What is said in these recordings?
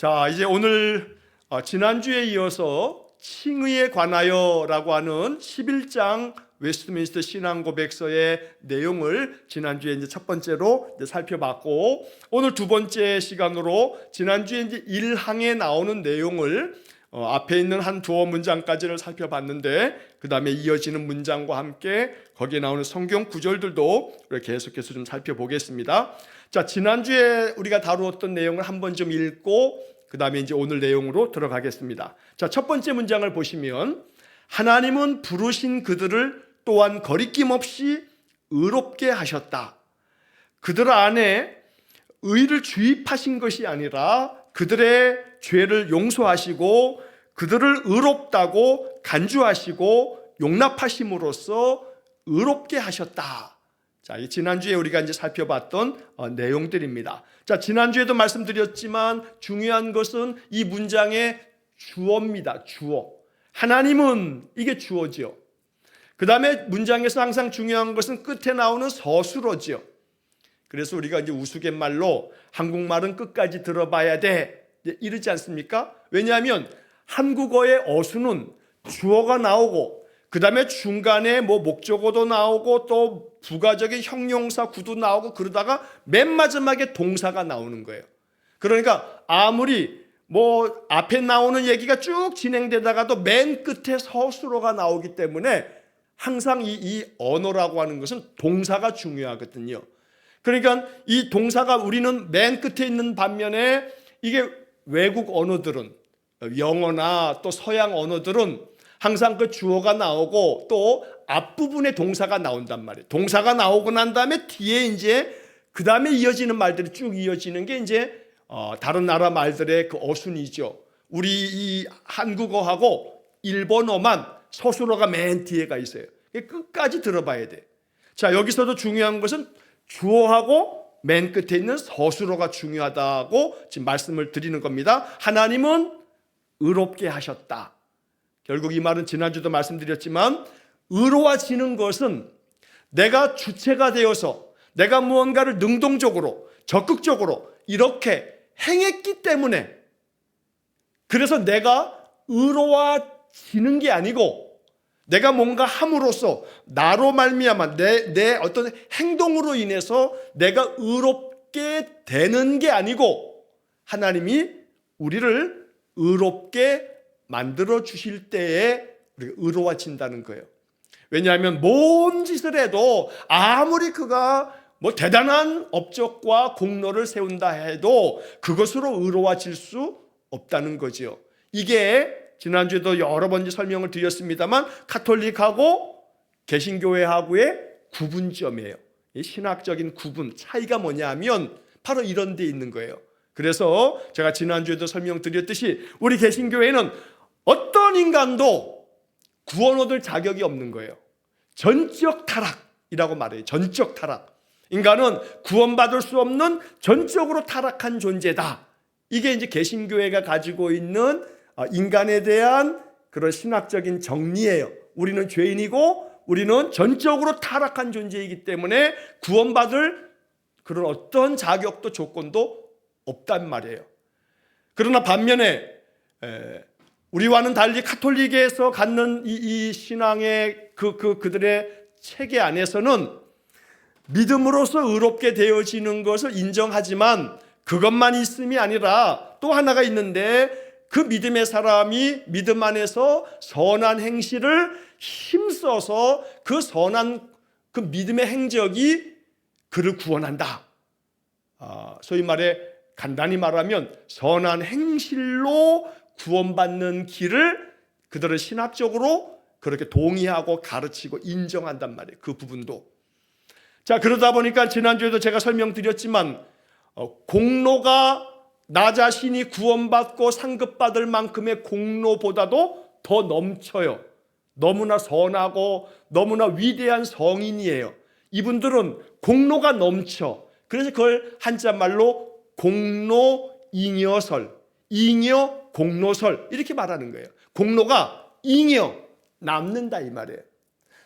자, 이제 오늘 지난주에 이어서 칭의에 관하여라고 하는 11장 웨스트민스터 신앙고백서의 내용을 지난주에 이제 첫 번째로 이제 살펴봤고, 오늘 두 번째 시간으로 지난주에 이제 1항에 나오는 내용을 앞에 있는 한 두어 문장까지를 살펴봤는데, 그 다음에 이어지는 문장과 함께 거기에 나오는 성경 구절들도 계속해서 좀 살펴보겠습니다. 자, 지난주에 우리가 다루었던 내용을 한번 좀 읽고 그 다음에 이제 오늘 내용으로 들어가겠습니다. 자, 첫 번째 문장을 보시면, 하나님은 부르신 그들을 또한 거리낌 없이 의롭게 하셨다. 그들 안에 의를 주입하신 것이 아니라 그들의 죄를 용서하시고 그들을 의롭다고 간주하시고 용납하심으로써 의롭게 하셨다. 자, 이 지난주에 우리가 이제 살펴봤던 내용들입니다. 자, 지난주에도 말씀드렸지만 중요한 것은 이 문장의 주어입니다. 주어. 하나님은, 이게 주어죠. 그 다음에 문장에서 항상 중요한 것은 끝에 나오는 서술어죠. 그래서 우리가 이제 우스갯말로 한국말은 끝까지 들어봐야 돼 이러지 않습니까? 왜냐하면 한국어의 어수는 주어가 나오고 그 다음에 중간에 뭐 목적어도 나오고 또 부가적인 형용사 구도 나오고 그러다가 맨 마지막에 동사가 나오는 거예요. 그러니까 아무리 뭐 앞에 나오는 얘기가 쭉 진행되다가도 맨 끝에 서술어가 나오기 때문에 항상 이 언어라고 하는 것은 동사가 중요하거든요. 그러니까 이 동사가 우리는 맨 끝에 있는 반면에 이게 외국 언어들은, 영어나 또 서양 언어들은 항상 그 주어가 나오고 또 앞부분에 동사가 나온단 말이에요. 동사가 나오고 난 다음에 뒤에 이제 그 다음에 이어지는 말들이 쭉 이어지는 게 이제 다른 나라 말들의 그 어순이죠. 우리 이 한국어하고 일본어만 서술어가 맨 뒤에가 있어요. 끝까지 들어봐야 돼. 자, 여기서도 중요한 것은 주어하고 맨 끝에 있는 서술어가 중요하다고 지금 말씀을 드리는 겁니다. 하나님은 의롭게 하셨다. 결국 이 말은 지난주도 말씀드렸지만, 의로워지는 것은 내가 주체가 되어서 내가 무언가를 능동적으로 적극적으로 이렇게 행했기 때문에, 그래서 내가 의로워지는 게 아니고 내가 뭔가 함으로써 나로 말미암아 내 어떤 행동으로 인해서 내가 의롭게 되는 게 아니고 하나님이 우리를 의롭게 만들어 주실 때에 우리가 의로워진다는 거예요. 왜냐하면 뭔 짓을 해도 아무리 그가 뭐 대단한 업적과 공로를 세운다 해도 그것으로 의로워질 수 없다는 거죠. 이게 지난주에도 여러 번 설명을 드렸습니다만 가톨릭하고 개신교회하고의 구분점이에요. 이 신학적인 구분, 차이가 뭐냐 하면 바로 이런 데 있는 거예요. 그래서 제가 지난주에도 설명드렸듯이 우리 개신교회는 어떤 인간도 구원 얻을 자격이 없는 거예요. 전적 타락이라고 말해요. 전적 타락. 인간은 구원받을 수 없는 전적으로 타락한 존재다. 이게 이제 개신교회가 가지고 있는 인간에 대한 그런 신학적인 정리예요. 우리는 죄인이고 우리는 전적으로 타락한 존재이기 때문에 구원받을 그런 어떤 자격도 조건도 없단 말이에요. 그러나 반면에 우리와는 달리 가톨릭에서 갖는 이 신앙의 그들의 체계 안에서는 믿음으로써 의롭게 되어지는 것을 인정하지만 그것만 있음이 아니라 또 하나가 있는데, 그 믿음의 사람이 믿음 안에서 선한 행실을 힘써서 그 선한 그 믿음의 행적이 그를 구원한다. 소위 말해 간단히 말하면 선한 행실로 구원받는 길을 그들은 신학적으로 그렇게 동의하고 가르치고 인정한단 말이에요. 그 부분도. 자, 그러다 보니까 지난주에도 제가 설명드렸지만 공로가 나 자신이 구원받고 상급받을 만큼의 공로보다도 더 넘쳐요. 너무나 선하고 너무나 위대한 성인이에요. 이분들은 공로가 넘쳐. 그래서 그걸 한자말로 공로잉여설, 잉여 공로설 이렇게 말하는 거예요. 공로가 잉여, 남는다 이 말이에요.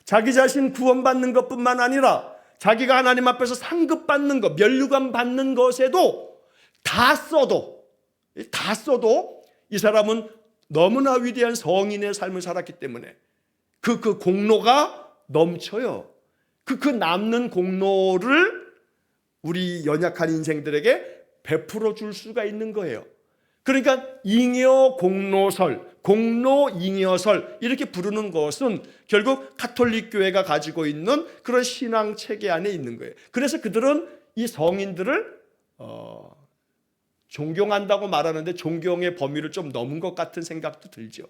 자기 자신 구원받는 것뿐만 아니라 자기가 하나님 앞에서 상급받는 것, 면류관 받는 것에도 다 써도 다 써도 이 사람은 너무나 위대한 성인의 삶을 살았기 때문에 그 공로가 넘쳐요. 그 남는 공로를 우리 연약한 인생들에게 베풀어 줄 수가 있는 거예요. 그러니까 잉여 공로설, 공로 잉여설 이렇게 부르는 것은 결국 가톨릭 교회가 가지고 있는 그런 신앙 체계 안에 있는 거예요. 그래서 그들은 이 성인들을 존경한다고 말하는데 존경의 범위를 좀 넘은 것 같은 생각도 들죠.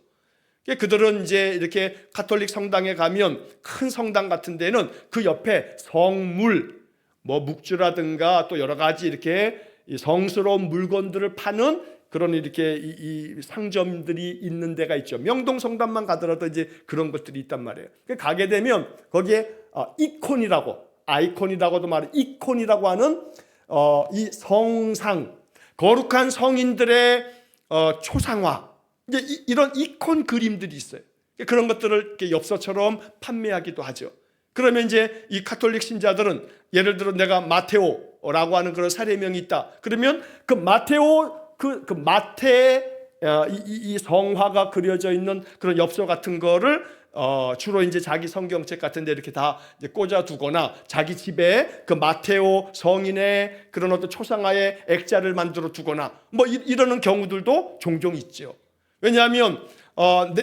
그들은 이제 이렇게 가톨릭 성당에 가면 큰 성당 같은 데는 그 옆에 성물, 뭐 묵주라든가 또 여러 가지 이렇게 성스러운 물건들을 파는 그런 이렇게 이 상점들이 있는 데가 있죠. 명동 성당만 가더라도 이제 그런 것들이 있단 말이에요. 가게 되면 거기에 이콘이라고, 아이콘이라고도 말해, 이콘이라고 하는 이 성상, 거룩한 성인들의 초상화, 이제 이런 이콘 그림들이 있어요. 그런 것들을 이렇게 엽서처럼 판매하기도 하죠. 그러면 이제 이 가톨릭 신자들은 예를 들어 내가 마테오라고 하는 그런 사례명이 있다. 그러면 그 마테오 그 마태의 이 성화가 그려져 있는 그런 엽서 같은 거를 주로 이제 자기 성경책 같은 데 이렇게 다 이제 꽂아 두거나 자기 집에 그 마테오 성인의 그런 어떤 초상화의 액자를 만들어 두거나 뭐 이러는 경우들도 종종 있죠. 왜냐하면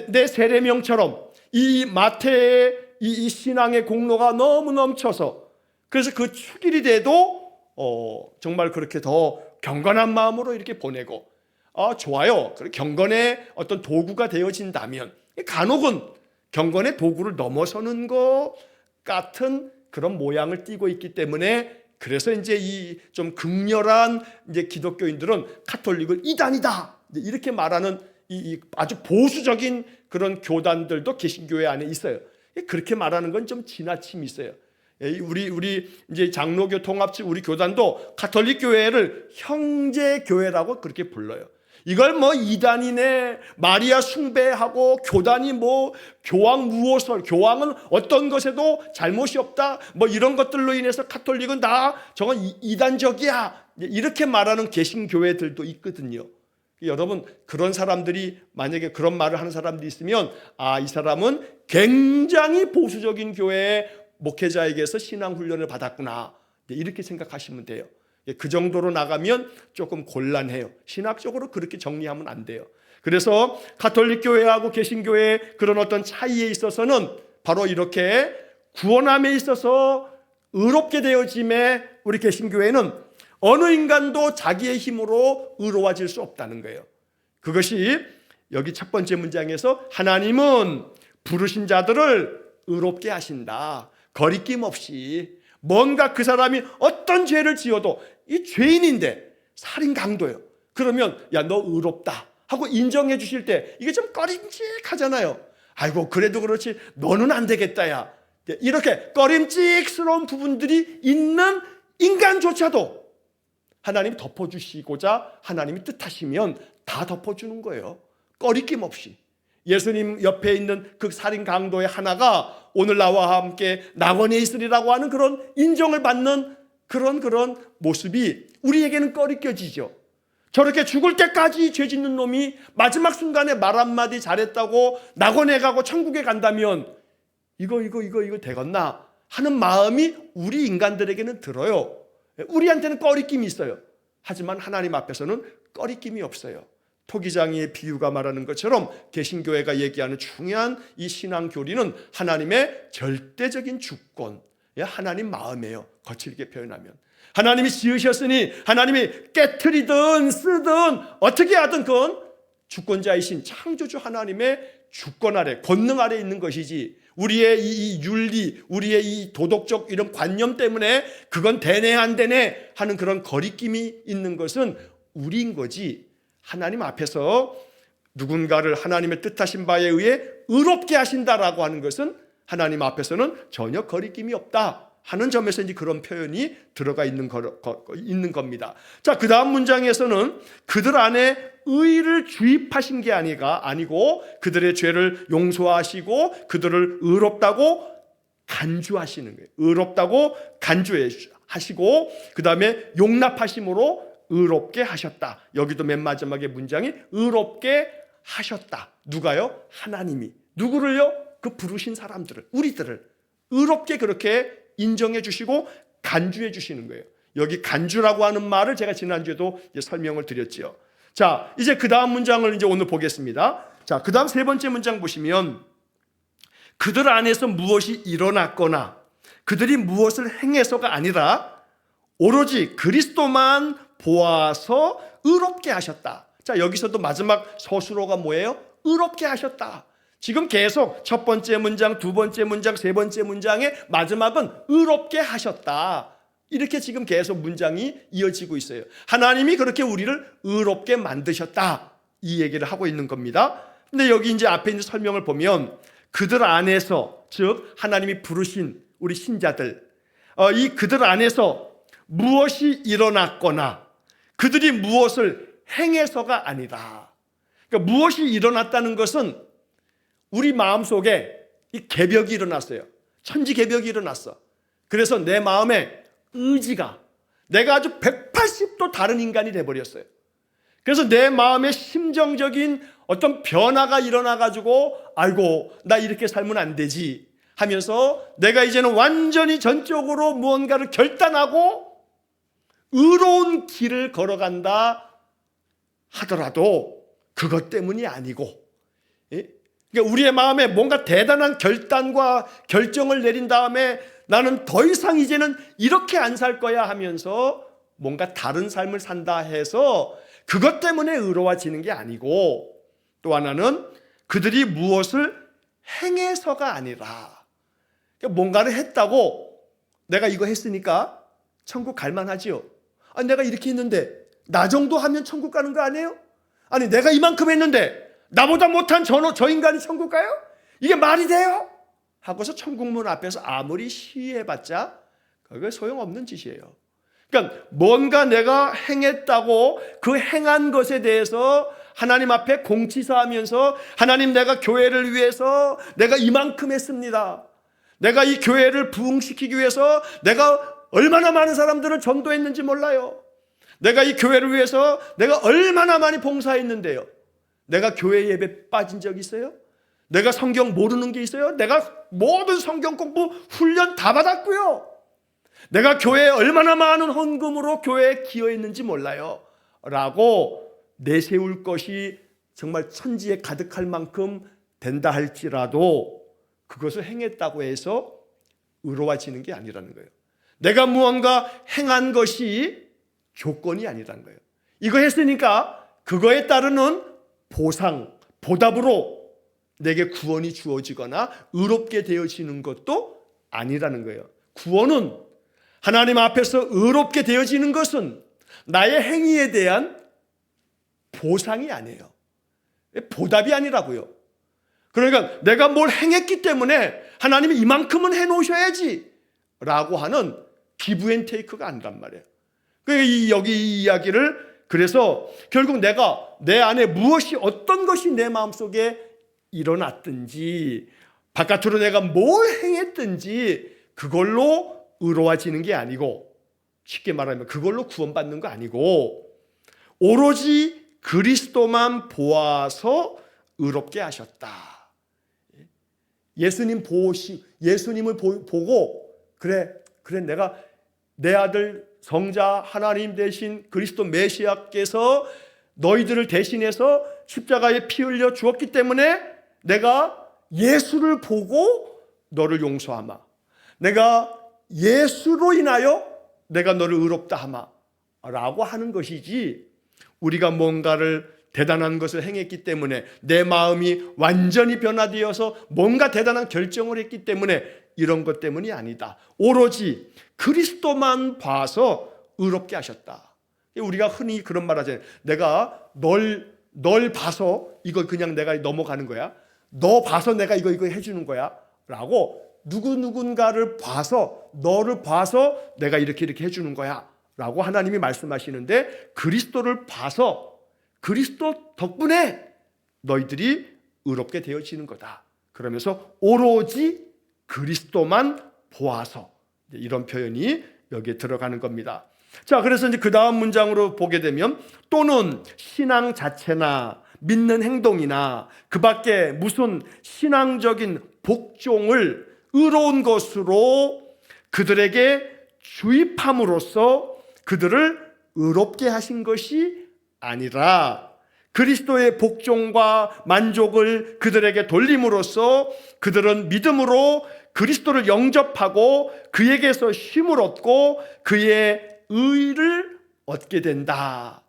내 세례명처럼 이 마태의 이 신앙의 공로가 너무 넘쳐서 그래서 그 축일이 돼도 정말 그렇게 더 경건한 마음으로 이렇게 보내고 좋아요. 경건의 어떤 도구가 되어진다면 간혹은 경건의 도구를 넘어서는 것 같은 그런 모양을 띠고 있기 때문에 그래서 이제 이 좀 극렬한 이제 기독교인들은 가톨릭을 이단이다 이렇게 말하는 이 아주 보수적인 그런 교단들도 개신교회 안에 있어요. 그렇게 말하는 건 좀 지나침이 있어요. 우리 이제 장로교 통합집 우리 교단도 가톨릭 교회를 형제 교회라고 그렇게 불러요. 이걸 뭐 이단이네, 마리아 숭배하고 교단이 뭐 교황 무호설, 교황은 어떤 것에도 잘못이 없다, 뭐 이런 것들로 인해서 가톨릭은 다 저건 이단적이야 이렇게 말하는 개신교회들도 있거든요. 여러분 그런 사람들이 만약에 그런 말을 하는 사람들이 있으면 이 사람은 굉장히 보수적인 교회의 목회자에게서 신앙훈련을 받았구나 이렇게 생각하시면 돼요. 그 정도로 나가면 조금 곤란해요. 신학적으로 그렇게 정리하면 안 돼요. 그래서 가톨릭 교회하고 개신교회의 그런 어떤 차이에 있어서는 바로 이렇게 구원함에 있어서 의롭게 되어짐에 우리 개신교회는 어느 인간도 자기의 힘으로 의로워질 수 없다는 거예요. 그것이 여기 첫 번째 문장에서 하나님은 부르신 자들을 의롭게 하신다. 거리낌 없이 뭔가 그 사람이 어떤 죄를 지어도 이 죄인인데 살인 강도예요. 그러면 야 너 의롭다 하고 인정해 주실 때 이게 좀 꺼림칙하잖아요. 아이고 그래도 그렇지 너는 안 되겠다 야 이렇게 꺼림칙스러운 부분들이 있는 인간조차도 하나님이 덮어주시고자 하나님이 뜻하시면 다 덮어주는 거예요. 꺼리낌 없이. 예수님 옆에 있는 그 살인 강도의 하나가 오늘 나와 함께 낙원에 있으리라고 하는 그런 인정을 받는 그런 모습이 우리에게는 꺼리껴지죠. 저렇게 죽을 때까지 죄 짓는 놈이 마지막 순간에 말 한마디 잘했다고 낙원에 가고 천국에 간다면 이거 되겠나 하는 마음이 우리 인간들에게는 들어요. 우리한테는 꺼리낌이 있어요. 하지만 하나님 앞에서는 꺼리낌이 없어요. 토기장이의 비유가 말하는 것처럼 개신교회가 얘기하는 중요한 이 신앙 교리는 하나님의 절대적인 주권, 하나님 마음이에요. 거칠게 표현하면 하나님이 지으셨으니 하나님이 깨트리든 쓰든 어떻게 하든 그건 주권자이신 창조주 하나님의 주권 아래, 권능 아래 있는 것이지 우리의 이 윤리, 우리의 이 도덕적 이런 관념 때문에 그건 되네 안 되네 하는 그런 거리낌이 있는 것은 우리인 거지 하나님 앞에서 누군가를 하나님의 뜻하신 바에 의해 의롭게 하신다라고 하는 것은 하나님 앞에서는 전혀 거리낌이 없다 하는 점에서 이제 그런 표현이 들어가 있는 겁니다. 자, 그 다음 문장에서는 그들 안에 의를 주입하신 게 아니고 그들의 죄를 용서하시고 그들을 의롭다고 간주하시는 거예요. 의롭다고 간주하시고 그 다음에 용납하심으로 의롭게 하셨다. 여기도 맨 마지막에 문장이 의롭게 하셨다. 누가요? 하나님이. 누구를요? 그 부르신 사람들을, 우리들을 의롭게 그렇게 인정해 주시고 간주해 주시는 거예요. 여기 간주라고 하는 말을 제가 지난주에도 설명을 드렸지요. 자, 이제 그 다음 문장을 이제 오늘 보겠습니다. 자, 그 다음 세 번째 문장 보시면 그들 안에서 무엇이 일어났거나 그들이 무엇을 행해서가 아니라 오로지 그리스도만 보아서 의롭게 하셨다. 자, 여기서도 마지막 서술어가 뭐예요? 의롭게 하셨다. 지금 계속 첫 번째 문장, 두 번째 문장, 세 번째 문장의 마지막은 의롭게 하셨다. 이렇게 지금 계속 문장이 이어지고 있어요. 하나님이 그렇게 우리를 의롭게 만드셨다. 이 얘기를 하고 있는 겁니다. 근데 여기 이제 앞에 있는 설명을 보면 그들 안에서, 즉 하나님이 부르신 우리 신자들, 이 그들 안에서 무엇이 일어났거나 그들이 무엇을 행해서가 아니라, 그러니까 무엇이 일어났다는 것은 우리 마음속에 이 개벽이 일어났어요. 천지개벽이 일어났어. 그래서 내 마음에 의지가, 내가 아주 180도 다른 인간이 돼버렸어요. 그래서 내 마음에 심정적인 어떤 변화가 일어나가지고 아이고 나 이렇게 살면 안 되지 하면서 내가 이제는 완전히 전적으로 무언가를 결단하고 의로운 길을 걸어간다 하더라도 그것 때문이 아니고, 그러니까 우리의 마음에 뭔가 대단한 결단과 결정을 내린 다음에 나는 더 이상 이제는 이렇게 안 살 거야 하면서 뭔가 다른 삶을 산다 해서 그것 때문에 의로워지는 게 아니고, 또 하나는 그들이 무엇을 행해서가 아니라, 그러니까 뭔가를 했다고 내가 이거 했으니까 천국 갈 만하지요. 아니 내가 이렇게 했는데 나 정도 하면 천국 가는 거 아니에요? 아니 내가 이만큼 했는데 나보다 못한 저 인간이 천국 가요? 이게 말이 돼요? 하고서 천국문 앞에서 아무리 시위해봤자 그게 소용없는 짓이에요. 그러니까 뭔가 내가 행했다고 그 행한 것에 대해서 하나님 앞에 공치사하면서 하나님 내가 교회를 위해서 내가 이만큼 했습니다. 내가 이 교회를 부흥시키기 위해서 내가 얼마나 많은 사람들을 전도했는지 몰라요. 내가 이 교회를 위해서 내가 얼마나 많이 봉사했는데요. 내가 교회 예배 빠진 적 있어요? 내가 성경 모르는 게 있어요? 내가 모든 성경 공부 훈련 다 받았고요. 내가 교회에 얼마나 많은 헌금으로 교회에 기여했는지 몰라요. 라고 내세울 것이 정말 천지에 가득할 만큼 된다 할지라도 그것을 행했다고 해서 의로워지는 게 아니라는 거예요. 내가 무언가 행한 것이 조건이 아니라는 거예요. 이거 했으니까 그거에 따르는 보상, 보답으로 내게 구원이 주어지거나 의롭게 되어지는 것도 아니라는 거예요. 구원은 하나님 앞에서 의롭게 되어지는 것은 나의 행위에 대한 보상이 아니에요. 보답이 아니라고요. 그러니까 내가 뭘 행했기 때문에 하나님이 이만큼은 해놓으셔야지 라고 하는 기브 앤 테이크가 아니란 말이에요. 여기 이 이야기를, 그래서 결국 내가 내 안에 무엇이, 어떤 것이 내 마음속에 일어났든지 바깥으로 내가 뭘 행했든지 그걸로 의로워지는 게 아니고, 쉽게 말하면 그걸로 구원받는 거 아니고 오로지 그리스도만 보아서 의롭게 하셨다. 예수님을 보고 그래 내가 내 아들 성자 하나님 대신 그리스도 메시아께서 너희들을 대신해서 십자가에 피 흘려 주었기 때문에 내가 예수를 보고 너를 용서하마, 내가 예수로 인하여 내가 너를 의롭다 하마 라고 하는 것이지, 우리가 뭔가를 대단한 것을 행했기 때문에 내 마음이 완전히 변화되어서 뭔가 대단한 결정을 했기 때문에 이런 것 때문이 아니다. 오로지 그리스도만 봐서 의롭게 하셨다. 우리가 흔히 그런 말 하잖아요. 내가 널 봐서 이거 그냥 내가 넘어가는 거야. 너 봐서 내가 이거 해주는 거야 라고, 누군가를 봐서, 너를 봐서 내가 이렇게 해주는 거야 라고 하나님이 말씀하시는데, 그리스도를 봐서 그리스도 덕분에 너희들이 의롭게 되어지는 거다. 그러면서 오로지 그리스도만 보아서, 이런 표현이 여기에 들어가는 겁니다. 자, 그래서 이제 그 다음 문장으로 보게 되면 또는 신앙 자체나 믿는 행동이나 그 밖에 무슨 신앙적인 복종을 의로운 것으로 그들에게 주입함으로써 그들을 의롭게 하신 것이 아니라 그리스도의 복종과 만족을 그들에게 돌림으로써 그들은 믿음으로 그리스도를 영접하고 그에게서 쉼을 얻고 그의 의를 얻게 된다.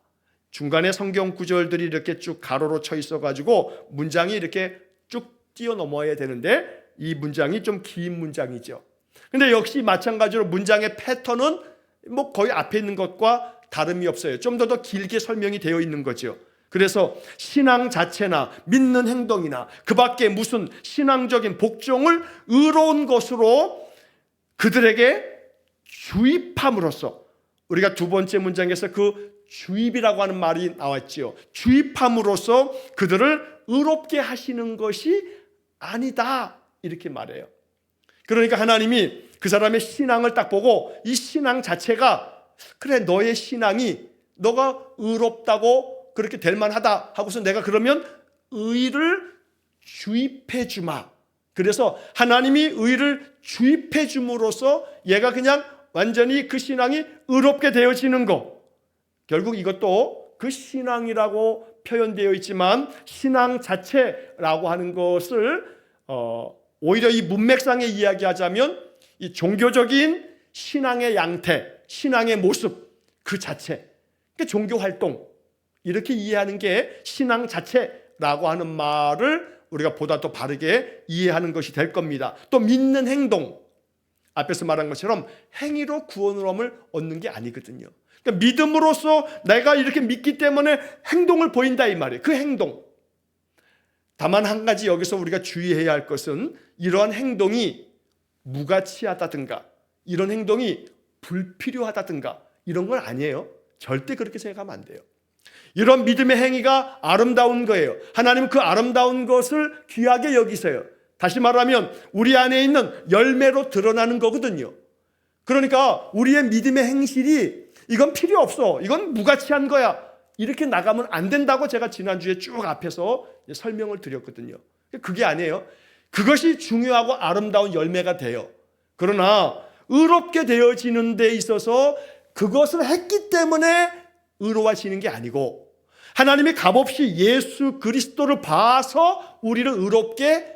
중간에 성경 구절들이 이렇게 쭉 가로로 쳐 있어가지고 문장이 이렇게 쭉 뛰어넘어야 되는데 이 문장이 좀 긴 문장이죠. 근데 역시 마찬가지로 문장의 패턴은 뭐 거의 앞에 있는 것과 다름이 없어요. 좀 더 길게 설명이 되어 있는 거죠. 그래서 신앙 자체나 믿는 행동이나 그 밖에 무슨 신앙적인 복종을 의로운 것으로 그들에게 주입함으로써, 우리가 두 번째 문장에서 그 주입이라고 하는 말이 나왔지요. 주입함으로써 그들을 의롭게 하시는 것이 아니다, 이렇게 말해요. 그러니까 하나님이 그 사람의 신앙을 딱 보고 이 신앙 자체가 그래, 너의 신앙이 너가 의롭다고 그렇게 될 만하다 하고서 내가 그러면 의를 주입해 주마. 그래서 하나님이 의를 주입해 줌으로써 얘가 그냥 완전히 그 신앙이 의롭게 되어지는 거. 결국 이것도 그 신앙이라고 표현되어 있지만 신앙 자체라고 하는 것을 오히려 이 문맥상에 이야기하자면 이 종교적인 신앙의 양태, 신앙의 모습 그 자체, 그러니까 종교 활동, 이렇게 이해하는 게 신앙 자체라고 하는 말을 우리가 보다 더 바르게 이해하는 것이 될 겁니다. 또 믿는 행동, 앞에서 말한 것처럼 행위로 구원을 얻는 게 아니거든요. 그러니까 믿음으로써 내가 이렇게 믿기 때문에 행동을 보인다 이 말이에요. 그 행동. 다만 한 가지 여기서 우리가 주의해야 할 것은 이러한 행동이 무가치하다든가 이런 행동이 불필요하다든가 이런 건 아니에요. 절대 그렇게 생각하면 안 돼요. 이런 믿음의 행위가 아름다운 거예요. 하나님은 그 아름다운 것을 귀하게 여기세요. 다시 말하면 우리 안에 있는 열매로 드러나는 거거든요. 그러니까 우리의 믿음의 행실이 이건 필요 없어, 이건 무가치한 거야, 이렇게 나가면 안 된다고 제가 지난주에 쭉 앞에서 설명을 드렸거든요. 그게 아니에요. 그것이 중요하고 아름다운 열매가 돼요. 그러나 의롭게 되어지는 데 있어서 그것을 했기 때문에 의로워지는 게 아니고 하나님이 값없이 예수 그리스도를 봐서 우리를 의롭게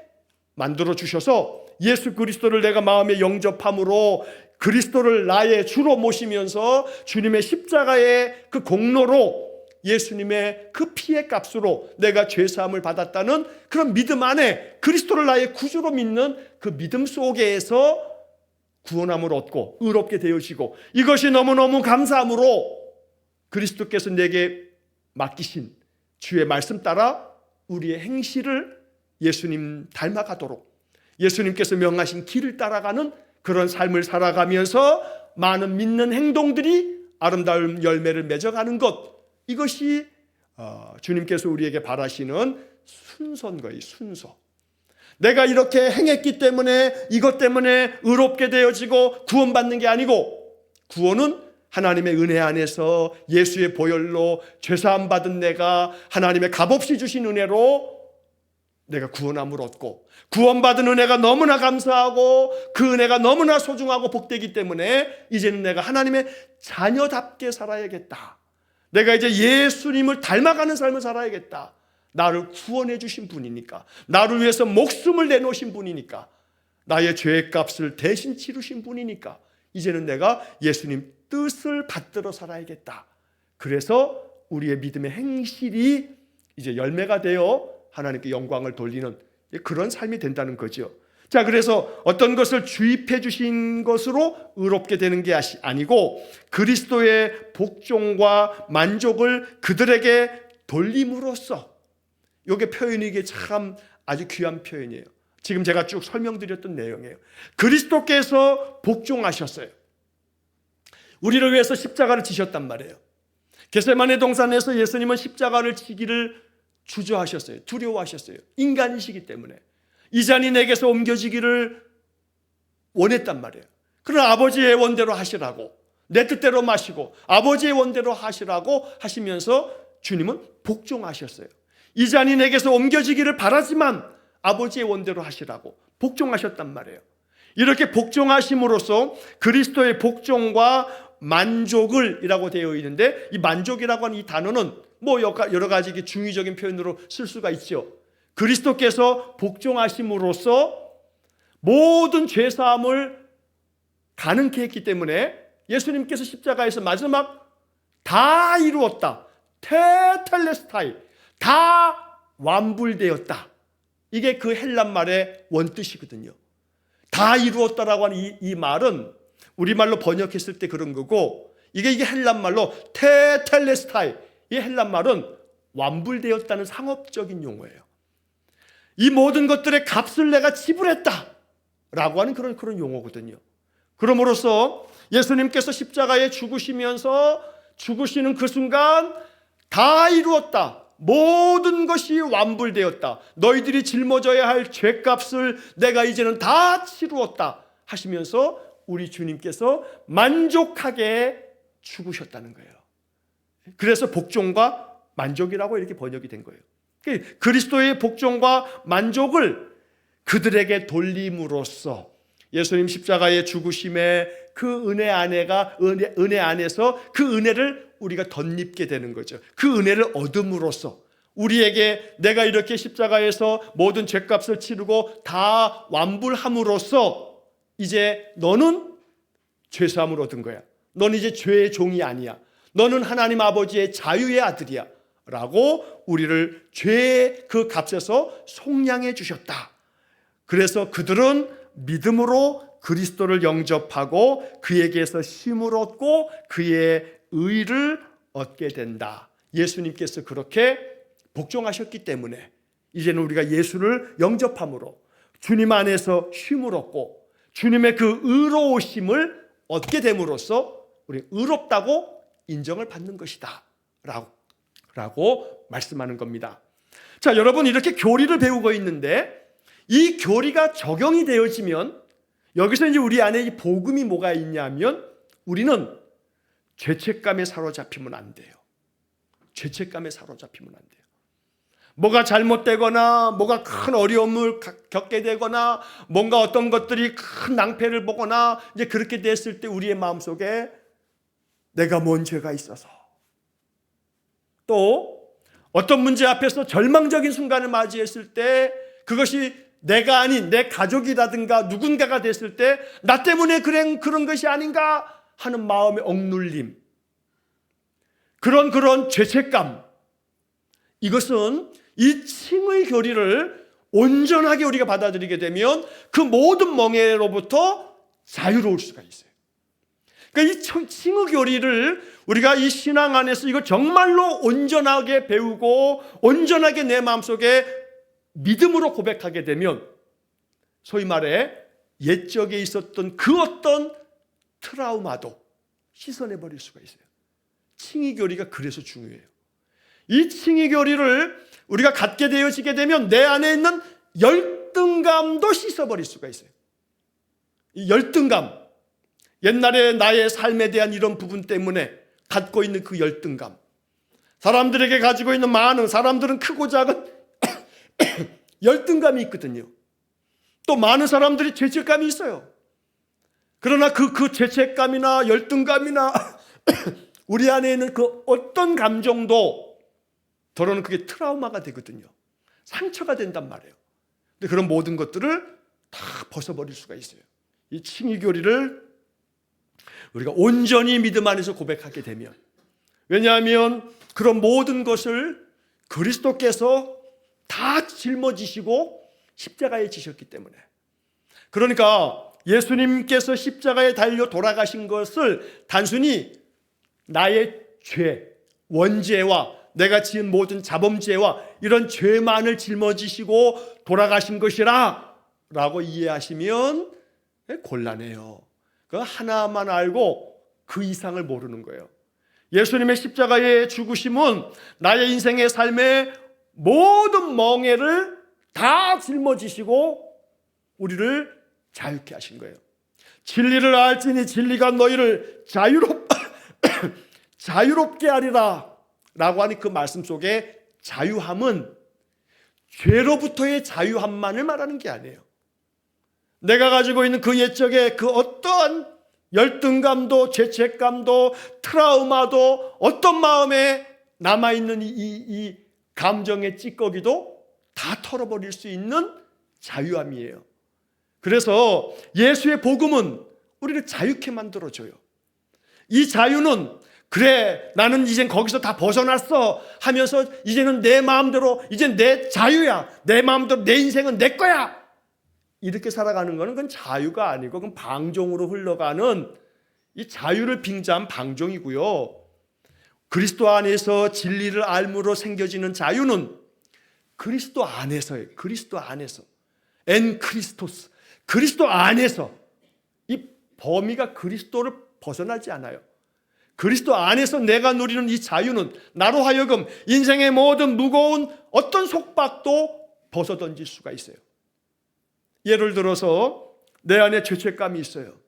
만들어 주셔서 예수 그리스도를 내가 마음에 영접함으로 그리스도를 나의 주로 모시면서 주님의 십자가의 그 공로로 예수님의 그 피의 값으로 내가 죄사함을 받았다는 그런 믿음 안에 그리스도를 나의 구주로 믿는 그 믿음 속에서 구원함을 얻고 의롭게 되어지고 이것이 너무너무 감사함으로 그리스도께서 내게 맡기신 주의 말씀 따라 우리의 행실을 예수님 닮아가도록 예수님께서 명하신 길을 따라가는 그런 삶을 살아가면서 많은 믿는 행동들이 아름다운 열매를 맺어가는 것, 이것이 주님께서 우리에게 바라시는 순서인 거예요. 순서. 내가 이렇게 행했기 때문에 이것 때문에 의롭게 되어지고 구원받는 게 아니고 구원은 하나님의 은혜 안에서 예수의 보혈로 죄사함 받은 내가 하나님의 값없이 주신 은혜로 내가 구원함을 얻고 구원받은 은혜가 너무나 감사하고 그 은혜가 너무나 소중하고 복되기 때문에 이제는 내가 하나님의 자녀답게 살아야겠다. 내가 이제 예수님을 닮아가는 삶을 살아야겠다. 나를 구원해 주신 분이니까, 나를 위해서 목숨을 내놓으신 분이니까, 나의 죄값을 대신 치르신 분이니까 이제는 내가 예수님 뜻을 받들어 살아야겠다. 그래서 우리의 믿음의 행실이 이제 열매가 되어 하나님께 영광을 돌리는 그런 삶이 된다는 거죠. 자, 그래서 어떤 것을 주입해 주신 것으로 의롭게 되는 게 아니고 그리스도의 복종과 만족을 그들에게 돌림으로써, 이게 표현이 이게 참 아주 귀한 표현이에요. 지금 제가 쭉 설명드렸던 내용이에요. 그리스도께서 복종하셨어요. 우리를 위해서 십자가를 지셨단 말이에요. 겟세마네 동산에서 예수님은 십자가를 지기를 주저하셨어요. 두려워하셨어요. 인간이시기 때문에 이 잔이 내게서 옮겨지기를 원했단 말이에요. 그러나 아버지의 원대로 하시라고, 내 뜻대로 마시고 아버지의 원대로 하시라고 하시면서 주님은 복종하셨어요. 이 잔이 내게서 옮겨지기를 바라지만 아버지의 원대로 하시라고 복종하셨단 말이에요. 이렇게 복종하심으로써 그리스도의 복종과 만족을 이라고 되어 있는데, 이 만족이라고 하는 이 단어는 뭐 여러 가지 중의적인 표현으로 쓸 수가 있죠. 그리스도께서 복종하심으로써 모든 죄사함을 가능케 했기 때문에 예수님께서 십자가에서 마지막 다 이루었다, 테텔레스타이, 다 완불되었다, 이게 그 헬란 말의 원뜻이거든요. 다 이루었다라고 하는 이 말은 우리말로 번역했을 때 그런 거고, 이게 헬란 말로 테텔레스타이, 이 헬란 말은 완불되었다는 상업적인 용어예요. 이 모든 것들의 값을 내가 지불했다 라고 하는 그런 용어거든요. 그러므로서 예수님께서 십자가에 죽으시면서 죽으시는 그 순간 다 이루었다, 모든 것이 완불되었다, 너희들이 짊어져야 할 죄값을 내가 이제는 다 치루었다 하시면서 우리 주님께서 만족하게 죽으셨다는 거예요. 그래서 복종과 만족이라고 이렇게 번역이 된 거예요. 그리스도의 복종과 만족을 그들에게 돌림으로써 예수님 십자가의 죽으심에 그 은혜 안에서 그 은혜를 우리가 덧입게 되는 거죠. 그 은혜를 얻음으로써 우리에게 내가 이렇게 십자가에서 모든 죄값을 치르고 다 완불함으로써 이제 너는 죄사함을 얻은 거야. 너는 이제 죄의 종이 아니야. 너는 하나님 아버지의 자유의 아들이야 라고 우리를 죄의 그 값에서 속량해 주셨다. 그래서 그들은 믿음으로 그리스도를 영접하고 그에게서 힘을 얻고 그의 의를 얻게 된다. 예수님께서 그렇게 복종하셨기 때문에 이제는 우리가 예수를 영접함으로 주님 안에서 힘을 얻고 주님의 그 의로우심을 얻게 됨으로써 우리 의롭다고 인정을 받는 것이다 라고 말씀하는 겁니다. 자, 여러분, 이렇게 교리를 배우고 있는데 이 교리가 적용이 되어지면 여기서 이제 우리 안에 이 복음이 뭐가 있냐면 우리는 죄책감에 사로잡히면 안 돼요. 죄책감에 사로잡히면 안 돼요. 뭐가 잘못되거나 뭐가 큰 어려움을 겪게 되거나 뭔가 어떤 것들이 큰 낭패를 보거나 이제 그렇게 됐을 때 우리의 마음속에 내가 뭔 죄가 있어서, 또 어떤 문제 앞에서 절망적인 순간을 맞이했을 때 그것이 내가 아닌 내 가족이라든가 누군가가 됐을 때 나 때문에 그런 것이 아닌가 하는 마음의 억눌림, 그런 죄책감, 이것은 이 칭의 교리를 온전하게 우리가 받아들이게 되면 그 모든 멍에로부터 자유로울 수가 있어요. 그러니까 이 칭의 교리를 우리가 이 신앙 안에서 이거 정말로 온전하게 배우고 온전하게 내 마음속에 믿음으로 고백하게 되면 소위 말해 옛적에 있었던 그 어떤 트라우마도 씻어내버릴 수가 있어요. 칭의 교리가 그래서 중요해요. 이 칭의 교리를 우리가 갖게 되어지게 되면 내 안에 있는 열등감도 씻어버릴 수가 있어요. 이 열등감, 옛날에 나의 삶에 대한 이런 부분 때문에 갖고 있는 그 열등감, 사람들에게 가지고 있는 많은, 사람들은 크고 작은 열등감이 있거든요. 또 많은 사람들이 죄책감이 있어요. 그러나 그 죄책감이나 열등감이나 우리 안에 있는 그 어떤 감정도 더러는 그게 트라우마가 되거든요. 상처가 된단 말이에요. 근데 그런 모든 것들을 다 벗어버릴 수가 있어요. 이 칭의 교리를 우리가 온전히 믿음 안에서 고백하게 되면, 왜냐하면 그런 모든 것을 그리스도께서 다 짊어지시고 십자가에 지셨기 때문에, 그러니까 예수님께서 십자가에 달려 돌아가신 것을 단순히 나의 죄, 원죄와 내가 지은 모든 자범죄와 이런 죄만을 짊어지시고 돌아가신 것이라 라고 이해하시면 곤란해요. 그 하나만 알고 그 이상을 모르는 거예요. 예수님의 십자가의 죽으심은 나의 인생의 삶의 모든 멍에를 다 짊어지시고 우리를 자유케 하신 거예요. 진리를 알지니 진리가 너희를 자유롭게 하리라 라고 하는 그 말씀 속에 자유함은 죄로부터의 자유함만을 말하는 게 아니에요. 내가 가지고 있는 그 옛적의 그 어떠한 열등감도 죄책감도 트라우마도 어떤 마음에 남아있는 이 감정의 찌꺼기도 다 털어버릴 수 있는 자유함이에요. 그래서 예수의 복음은 우리를 자유케 만들어줘요. 이 자유는 그래 나는 이젠 거기서 다 벗어났어 하면서 이제는 내 마음대로 이젠 내 자유야, 내 마음대로 내 인생은 내 거야 이렇게 살아가는 것은 그건 자유가 아니고 그건 방종으로 흘러가는 이 자유를 빙자한 방종이고요. 그리스도 안에서 진리를 알므로 생겨지는 자유는 그리스도 안에서예요. 그리스도 안에서 엔 크리스토스, 그리스도 안에서. 이 범위가 그리스도를 벗어나지 않아요. 그리스도 안에서 내가 누리는 이 자유는 나로 하여금 인생의 모든 무거운 어떤 속박도 벗어던질 수가 있어요. 예를 들어서 내 안에 죄책감이 있어요.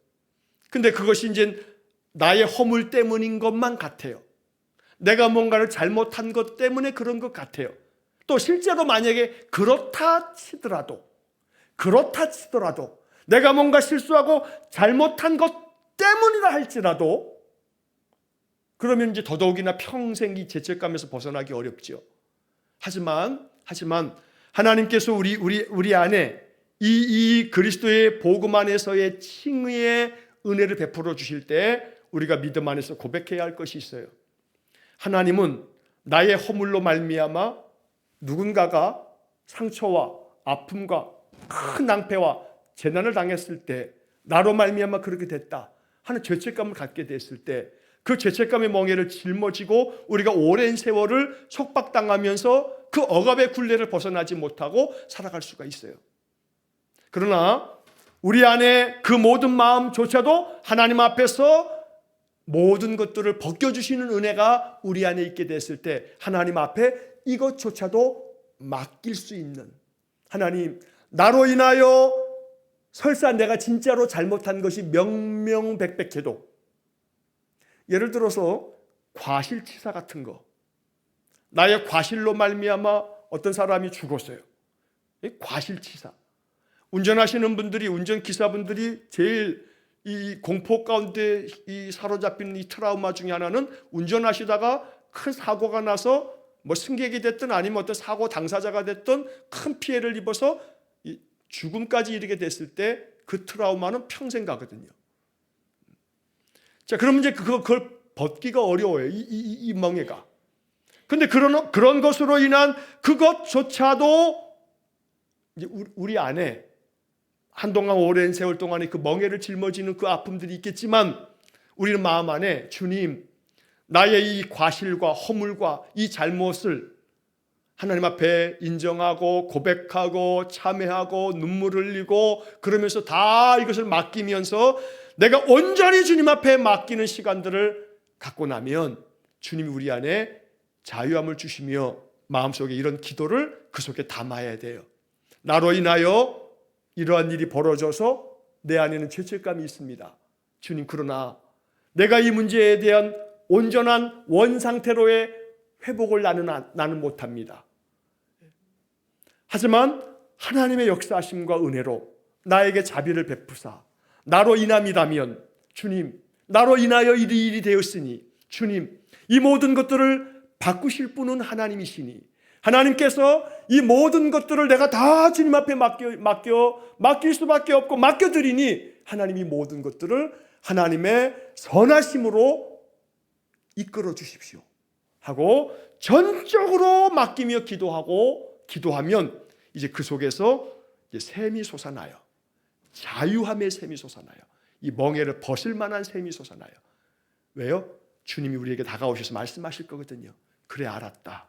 근데 그것이 이제 나의 허물 때문인 것만 같아요. 내가 뭔가를 잘못한 것 때문에 그런 것 같아요. 또 실제로 만약에 그렇다 치더라도 내가 뭔가 실수하고 잘못한 것 때문이라 할지라도 그러면 이제 더더욱이나 평생 이 죄책감에서 벗어나기 어렵죠. 하지만 하나님께서 우리 안에 이 그리스도의 복음 안에서의 칭의의 은혜를 베풀어 주실 때 우리가 믿음 안에서 고백해야 할 것이 있어요. 하나님은 나의 허물로 말미암아 누군가가 상처와 아픔과 큰 낭패와 재난을 당했을 때 나로 말미암아 그렇게 됐다 하는 죄책감을 갖게 됐을 때 그 죄책감의 멍에를 짊어지고 우리가 오랜 세월을 속박당하면서 그 억압의 굴레를 벗어나지 못하고 살아갈 수가 있어요. 그러나 우리 안에 그 모든 마음조차도 하나님 앞에서 모든 것들을 벗겨주시는 은혜가 우리 안에 있게 됐을 때 하나님 앞에 이것조차도 맡길 수 있는, 하나님 나로 인하여 설사 내가 진짜로 잘못한 것이 명명백백해도, 예를 들어서 과실치사 같은 거, 나의 과실로 말미암아 어떤 사람이 죽었어요. 과실치사. 운전하시는 분들이, 운전기사분들이 제일 이 공포 가운데 이 사로잡히는 이 트라우마 중에 하나는 운전하시다가 큰 사고가 나서 뭐 승객이 됐든 아니면 어떤 사고 당사자가 됐든 큰 피해를 입어서 죽음까지 이르게 됐을 때 그 트라우마는 평생 가거든요. 자, 그러면 이제 그걸 벗기가 어려워요. 이 멍에가. 근데 그런 것으로 인한 그것조차도 이제 우리 안에 한동안 오랜 세월 동안에 그 멍에를 짊어지는 그 아픔들이 있겠지만 우리는 마음 안에 주님, 나의 이 과실과 허물과 이 잘못을 하나님 앞에 인정하고 고백하고 참회하고 눈물 흘리고 그러면서 다 이것을 맡기면서 내가 온전히 주님 앞에 맡기는 시간들을 갖고 나면 주님이 우리 안에 자유함을 주시며 마음속에 이런 기도를 그 속에 담아야 돼요. 나로 인하여 이러한 일이 벌어져서 내 안에는 죄책감이 있습니다. 주님, 그러나 내가 이 문제에 대한 온전한 원상태로의 회복을 나는 못합니다. 하지만 하나님의 역사하심과 은혜로 나에게 자비를 베푸사 나로 인함이라면 주님, 나로 인하여 이 일이 되었으니 주님, 이 모든 것들을 바꾸실 분은 하나님이시니 하나님께서 이 모든 것들을 내가 다 주님 앞에 맡길 수밖에 없고 맡겨드리니 하나님이 모든 것들을 하나님의 선하심으로 이끌어 주십시오 하고 전적으로 맡기며 기도하면 이제 그 속에서 이제 샘이 솟아나요. 자유함의 샘이 솟아나요. 이 멍에를 벗을 만한 샘이 솟아나요. 왜요? 주님이 우리에게 다가오셔서 말씀하실 거거든요. 그래, 알았다.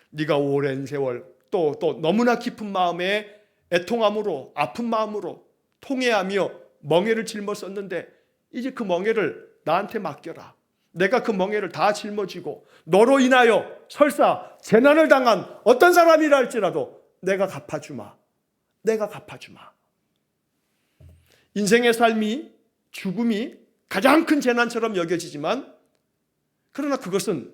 네가 오랜 세월 또 너무나 깊은 마음에 애통함으로 아픈 마음으로 통회하며 멍에를 짊었었는데 이제 그 멍에를 나한테 맡겨라. 내가 그 멍에를 다 짊어지고 너로 인하여 설사 재난을 당한 어떤 사람이라 할지라도 내가 갚아주마. 인생의 삶이 죽음이 가장 큰 재난처럼 여겨지지만, 그러나 그것은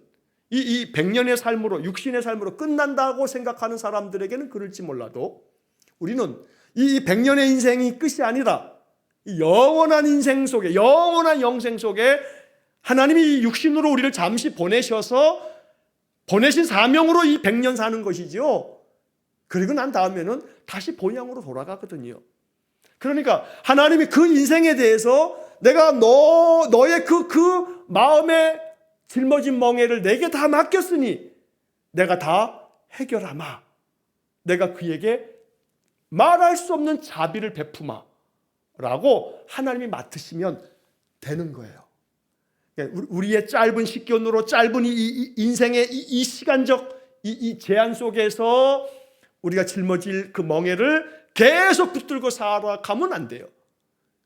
이 100년의 삶으로, 육신의 삶으로 끝난다고 생각하는 사람들에게는 그럴지 몰라도, 우리는 이 100년의 인생이 끝이 아니라 이 영원한 인생 속에, 영원한 영생 속에 하나님이 육신으로 우리를 잠시 보내셔서 보내신 사명으로 이 100년 사는 것이죠. 그리고 난 다음에는 다시 본향으로 돌아가거든요. 그러니까 하나님이 그 인생에 대해서 내가 너의 그 마음에 짊어진 멍에를 내게 다 맡겼으니 내가 다 해결하마. 내가 그에게 말할 수 없는 자비를 베푸마. 라고 하나님이 맡으시면 되는 거예요. 우리의 짧은 식견으로 짧은 이 인생의 이 시간적 이 제한 속에서 우리가 짊어질 그 멍에를 계속 붙들고 살아가면 안 돼요.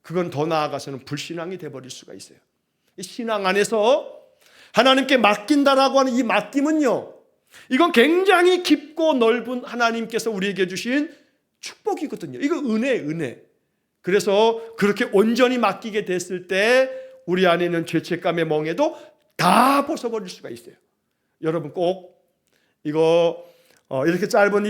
그건 더 나아가서는 불신앙이 돼버릴 수가 있어요. 이 신앙 안에서 하나님께 맡긴다라고 하는 이 맡김은요, 이건 굉장히 깊고 넓은 하나님께서 우리에게 주신 축복이거든요. 이거 은혜. 그래서 그렇게 온전히 맡기게 됐을 때 우리 안에 있는 죄책감의 멍에도 다 벗어버릴 수가 있어요. 여러분 꼭 이거 이렇게 짧은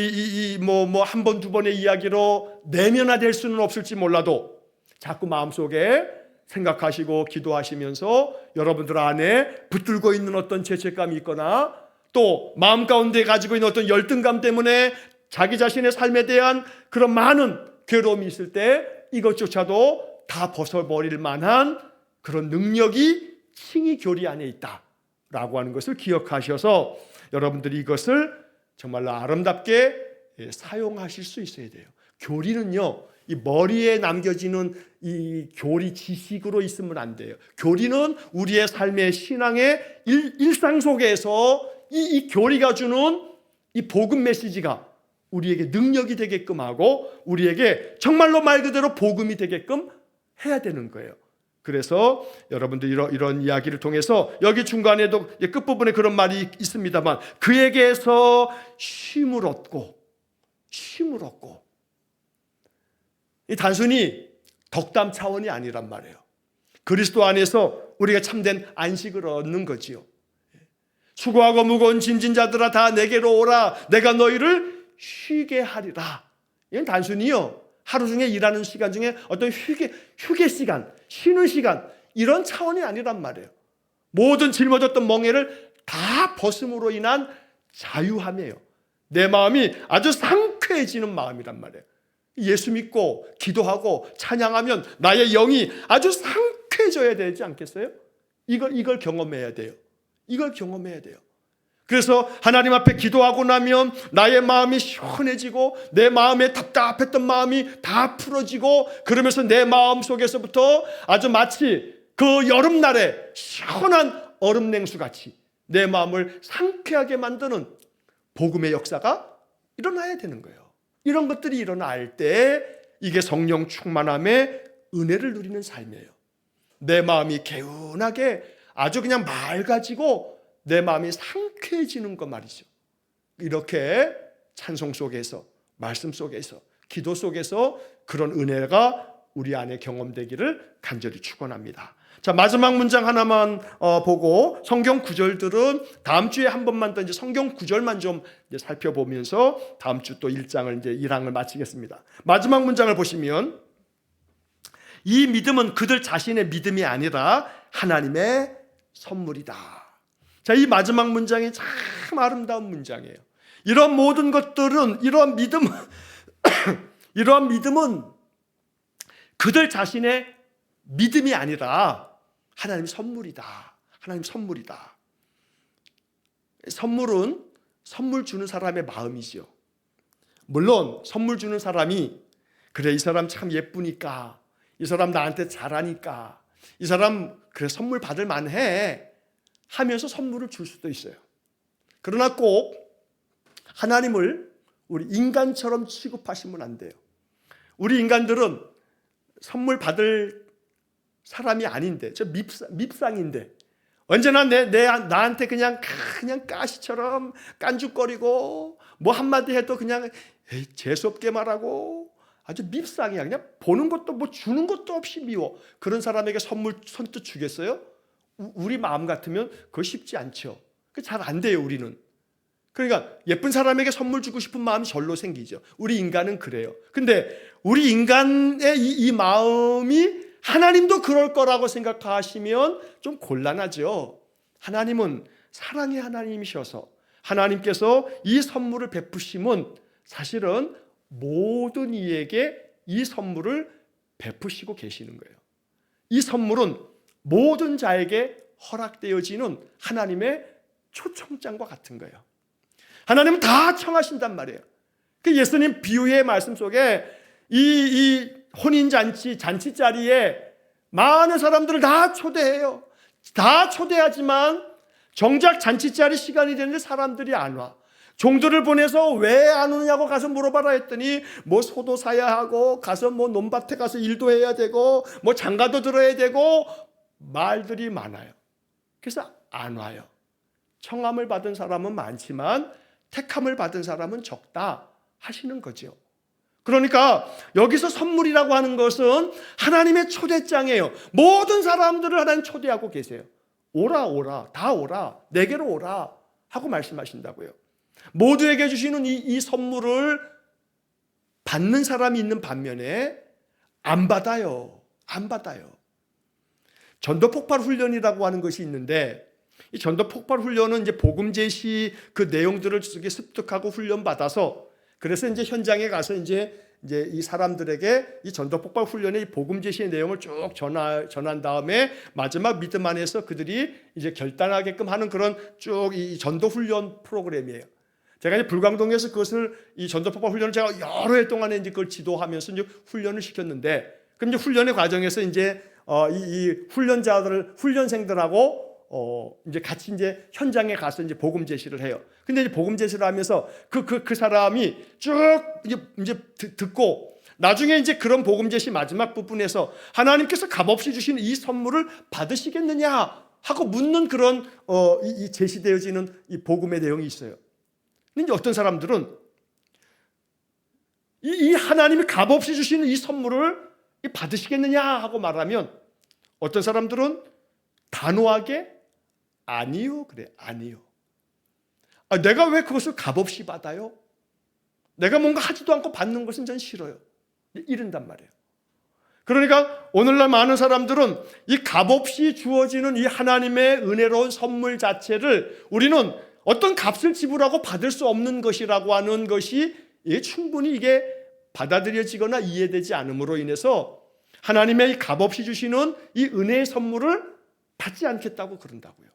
한 번, 두 번의 이야기로 내면화될 수는 없을지 몰라도 자꾸 마음속에 생각하시고 기도하시면서 여러분들 안에 붙들고 있는 어떤 죄책감이 있거나 또 마음 가운데 가지고 있는 어떤 열등감 때문에 자기 자신의 삶에 대한 그런 많은 괴로움이 있을 때 이것조차도 다 벗어버릴 만한 그런 능력이 칭의 교리 안에 있다라고 하는 것을 기억하셔서 여러분들이 이것을 정말로 아름답게 사용하실 수 있어야 돼요. 교리는요, 이 머리에 남겨지는 이 교리 지식으로 있으면 안 돼요. 교리는 우리의 삶의 신앙의 일상 속에서 이 교리가 주는 이 복음 메시지가 우리에게 능력이 되게끔 하고 우리에게 정말로 말 그대로 복음이 되게끔 해야 되는 거예요. 그래서 여러분들 이런 이야기를 통해서 여기 중간에도 끝부분에 그런 말이 있습니다만 그에게서 쉼을 얻고 이 단순히 덕담 차원이 아니란 말이에요. 그리스도 안에서 우리가 참된 안식을 얻는 거지요. 수고하고 무거운 짐진 자들아 다 내게로 오라 내가 너희를 쉬게 하리라. 이건 단순히요 하루 중에 일하는 시간 중에 어떤 휴게 시간, 쉬는 시간 이런 차원이 아니란 말이에요. 모든 짊어졌던 멍에를 다 벗음으로 인한 자유함이에요. 내 마음이 아주 상쾌해지는 마음이란 말이에요. 예수 믿고 기도하고 찬양하면 나의 영이 아주 상쾌해져야 되지 않겠어요? 이걸 경험해야 돼요. 이걸 경험해야 돼요. 그래서 하나님 앞에 기도하고 나면 나의 마음이 시원해지고 내 마음에 답답했던 마음이 다 풀어지고 그러면서 내 마음 속에서부터 아주 마치 그 여름날에 시원한 얼음 냉수같이 내 마음을 상쾌하게 만드는 복음의 역사가 일어나야 되는 거예요. 이런 것들이 일어날 때 이게 성령 충만함의 은혜를 누리는 삶이에요. 내 마음이 개운하게 아주 그냥 맑아지고 내 마음이 상쾌해지는 것 말이죠. 이렇게 찬송 속에서 말씀 속에서 기도 속에서 그런 은혜가 우리 안에 경험되기를 간절히 축원합니다. 자, 마지막 문장 하나만 보고 성경 구절들은 다음 주에 한 번만 더 이제 성경 구절만 좀 이제 살펴보면서 다음 주 또 1장을 이제 1항을 마치겠습니다. 마지막 문장을 보시면 이 믿음은 그들 자신의 믿음이 아니라 하나님의 선물이다. 자, 이 마지막 문장이 참 아름다운 문장이에요. 이런 모든 것들은 이러한 믿음은 그들 자신의 믿음이 아니라 하나님의 선물이다. 하나님 선물이다. 선물은 선물 주는 사람의 마음이죠. 물론 선물 주는 사람이 그래 이 사람 참 예쁘니까 이 사람 나한테 잘하니까 이 사람 그래 선물 받을 만해 하면서 선물을 줄 수도 있어요. 그러나 꼭 하나님을 우리 인간처럼 취급하시면 안 돼요. 우리 인간들은 선물 받을 사람이 아닌데 저 밉상인데 언제나 나한테 그냥 가시처럼 깐죽거리고 뭐 한마디 해도 그냥 재수없게 말하고 아주 밉상이야. 그냥 보는 것도 뭐 주는 것도 없이 미워. 그런 사람에게 선물 선뜻 주겠어요? 우리 마음 같으면 그거 쉽지 않죠. 잘 안 돼요, 우리는. 그러니까 예쁜 사람에게 선물 주고 싶은 마음이 절로 생기죠. 우리 인간은 그래요. 근데 우리 인간의 이 마음이 하나님도 그럴 거라고 생각하시면 좀 곤란하죠. 하나님은 사랑의 하나님이셔서 하나님께서 이 선물을 베푸심은 사실은 모든 이에게 이 선물을 베푸시고 계시는 거예요. 이 선물은 모든 자에게 허락되어지는 하나님의 초청장과 같은 거예요. 하나님은 다 청하신단 말이에요. 그 예수님 비유의 말씀 속에 이 혼인잔치, 잔치자리에 많은 사람들을 다 초대해요. 다 초대하지만 정작 잔치자리 시간이 되는데 사람들이 안 와. 종들을 보내서 왜 안 오느냐고 가서 물어봐라 했더니 뭐 소도 사야 하고 가서 뭐 논밭에 가서 일도 해야 되고 뭐 장가도 들어야 되고 말들이 많아요. 그래서 안 와요. 청함을 받은 사람은 많지만 택함을 받은 사람은 적다 하시는 거죠. 그러니까 여기서 선물이라고 하는 것은 하나님의 초대장이에요. 모든 사람들을 하나님 초대하고 계세요. 오라 다 오라 내게로 오라 하고 말씀하신다고요. 모두에게 주시는 이 선물을 받는 사람이 있는 반면에 안 받아요. 전도폭발 훈련이라고 하는 것이 있는데 이 전도폭발 훈련은 이제 복음 제시 그 내용들을 습득하고 훈련 받아서 그래서 이제 현장에 가서 이제 이 사람들에게 이 전도폭발 훈련의 복음 제시의 내용을 쭉 전한 다음에 마지막 믿음 안에서 그들이 이제 결단하게끔 하는 그런 쭉 이 전도 훈련 프로그램이에요. 제가 이제 불광동에서 그것을 이 전도폭발 훈련을 제가 여러 해 동안에 이제 그걸 지도하면서 이제 훈련을 시켰는데 그럼 이제 훈련의 과정에서 이제 이 훈련생들하고 이제 같이 이제 현장에 가서 이제 복음 제시를 해요. 근데 이제 복음 제시를 하면서 그 사람이 쭉 이제 듣고 나중에 이제 그런 복음 제시 마지막 부분에서 하나님께서 값없이 주신 이 선물을 받으시겠느냐 하고 묻는 그런 이 제시되어지는 이 복음의 내용이 있어요. 근데 이제 어떤 사람들은 이 하나님이 값없이 주시는 이 선물을 받으시겠느냐 하고 말하면 어떤 사람들은 단호하게 아니요 그래. 아니요. 내가 왜 그것을 값없이 받아요? 내가 뭔가 하지도 않고 받는 것은 전 싫어요. 이른단 말이에요. 그러니까 오늘날 많은 사람들은 이 값없이 주어지는 이 하나님의 은혜로운 선물 자체를 우리는 어떤 값을 지불하고 받을 수 없는 것이라고 하는 것이 충분히 이게 받아들여지거나 이해되지 않음으로 인해서 하나님의 이 값없이 주시는 이 은혜의 선물을 받지 않겠다고 그런다고요.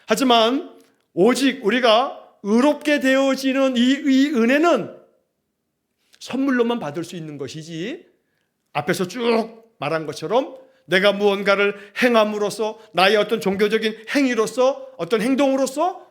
하지만 오직 우리가 의롭게 되어지는 이 은혜는 선물로만 받을 수 있는 것이지 앞에서 쭉 말한 것처럼 내가 무언가를 행함으로써 나의 어떤 종교적인 행위로서 어떤 행동으로서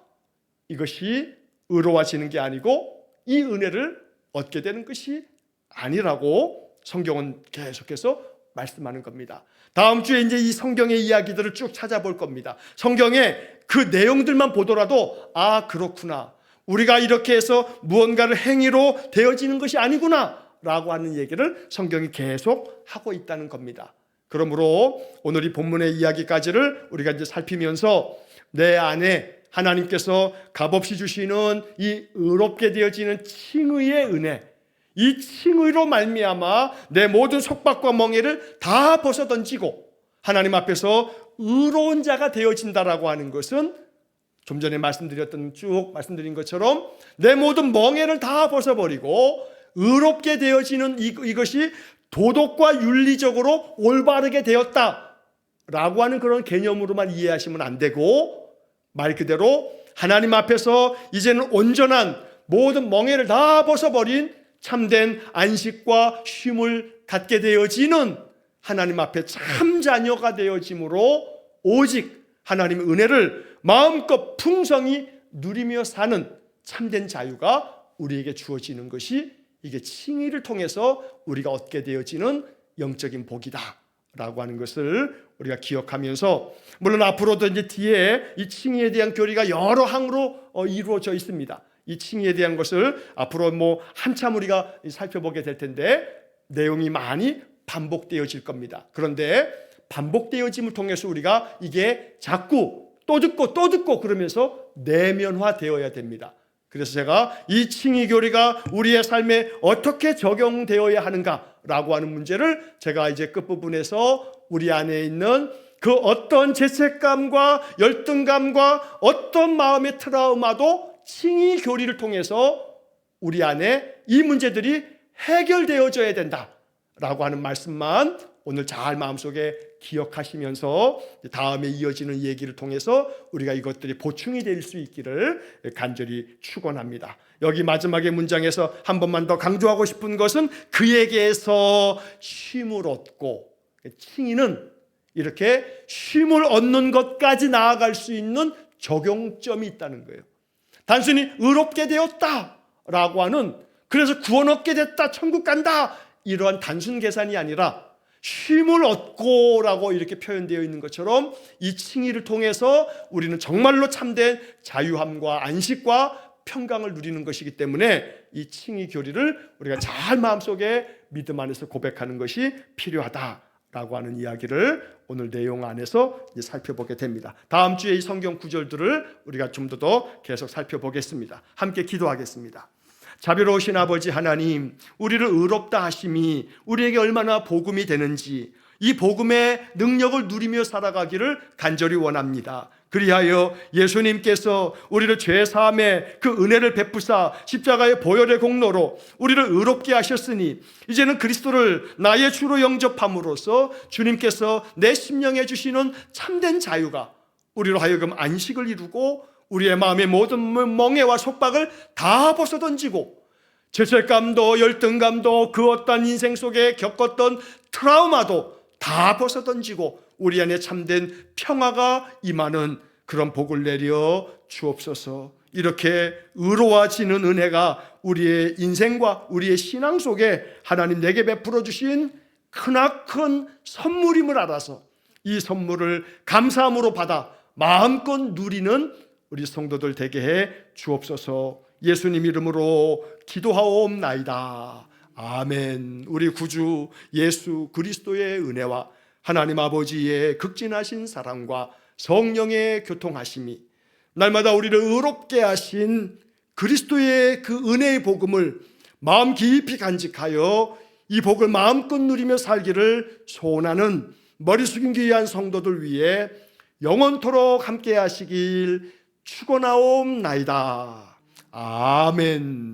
이것이 의로워지는 게 아니고 이 은혜를 얻게 되는 것이 아니라고 성경은 계속해서 말씀하는 겁니다. 다음 주에 이제 이 성경의 이야기들을 쭉 찾아볼 겁니다. 성경의 그 내용들만 보더라도 그렇구나. 우리가 이렇게 해서 무언가를 행위로 되어지는 것이 아니구나 라고 하는 얘기를 성경이 계속 하고 있다는 겁니다. 그러므로 오늘 이 본문의 이야기까지를 우리가 이제 살피면서 내 안에 하나님께서 값없이 주시는 이 의롭게 되어지는 칭의의 은혜, 이 칭의로 말미암아 내 모든 속박과 멍에를 다 벗어던지고 하나님 앞에서 의로운 자가 되어진다라고 하는 것은 좀 전에 쭉 말씀드린 것처럼 내 모든 멍에를 다 벗어버리고 의롭게 되어지는 이것이 도덕과 윤리적으로 올바르게 되었다라고 하는 그런 개념으로만 이해하시면 안 되고 말 그대로 하나님 앞에서 이제는 온전한 모든 멍에를 다 벗어버린 참된 안식과 쉼을 갖게 되어지는 하나님 앞에 참 자녀가 되어짐으로 오직 하나님의 은혜를 마음껏 풍성히 누리며 사는 참된 자유가 우리에게 주어지는 것이 이게 칭의를 통해서 우리가 얻게 되어지는 영적인 복이다 라고 하는 것을 우리가 기억하면서 물론 앞으로도 이제 뒤에 이 칭의에 대한 교리가 여러 항으로 이루어져 있습니다. 이 칭의에 대한 것을 앞으로 한참 우리가 살펴보게 될 텐데 내용이 많이 반복되어질 겁니다. 그런데 반복되어짐을 통해서 우리가 이게 자꾸 또 듣고 그러면서 내면화되어야 됩니다. 그래서 제가 이 칭의교리가 우리의 삶에 어떻게 적용되어야 하는가라고 하는 문제를 제가 이제 끝부분에서 우리 안에 있는 그 어떤 죄책감과 열등감과 어떤 마음의 트라우마도 칭의교리를 통해서 우리 안에 이 문제들이 해결되어져야 된다라고 하는 말씀만 오늘 잘 마음속에 기억하시면서 다음에 이어지는 얘기를 통해서 우리가 이것들이 보충이 될 수 있기를 간절히 축원합니다. 여기 마지막의 문장에서 한 번만 더 강조하고 싶은 것은 그에게서 쉼을 얻고, 칭의는 이렇게 쉼을 얻는 것까지 나아갈 수 있는 적용점이 있다는 거예요. 단순히 의롭게 되었다라고 하는, 그래서 구원 얻게 됐다, 천국 간다, 이러한 단순 계산이 아니라 쉼을 얻고라고 이렇게 표현되어 있는 것처럼 이 칭의를 통해서 우리는 정말로 참된 자유함과 안식과 평강을 누리는 것이기 때문에 이 칭의 교리를 우리가 잘 마음속에 믿음 안에서 고백하는 것이 필요하다라고 하는 이야기를 오늘 내용 안에서 이제 살펴보게 됩니다. 다음 주에 이 성경 구절들을 우리가 좀 더 계속 살펴보겠습니다. 함께 기도하겠습니다. 자비로우신 아버지 하나님, 우리를 의롭다 하심이 우리에게 얼마나 복음이 되는지 이 복음의 능력을 누리며 살아가기를 간절히 원합니다. 그리하여 예수님께서 우리를 죄사함의 그 은혜를 베푸사 십자가의 보혈의 공로로 우리를 의롭게 하셨으니 이제는 그리스도를 나의 주로 영접함으로써 주님께서 내 심령에 주시는 참된 자유가 우리로 하여금 안식을 이루고 우리의 마음의 모든 멍해와 속박을 다 벗어던지고 죄책감도 열등감도 그 어떤 인생 속에 겪었던 트라우마도 다 벗어던지고 우리 안에 참된 평화가 임하는 그런 복을 내려 주옵소서. 이렇게 의로워지는 은혜가 우리의 인생과 우리의 신앙 속에 하나님 내게 베풀어 주신 크나큰 선물임을 알아서 이 선물을 감사함으로 받아 마음껏 누리는 우리 성도들 되게 해 주옵소서. 예수님 이름으로 기도하옵나이다. 아멘. 우리 구주 예수 그리스도의 은혜와 하나님 아버지의 극진하신 사랑과 성령의 교통하심이 날마다 우리를 의롭게 하신 그리스도의 그 은혜의 복음을 마음 깊이 간직하여 이 복을 마음껏 누리며 살기를 소원하는 머리 숙인 귀한 성도들 위해 영원토록 함께 하시길 축원하옵나이다. 아멘.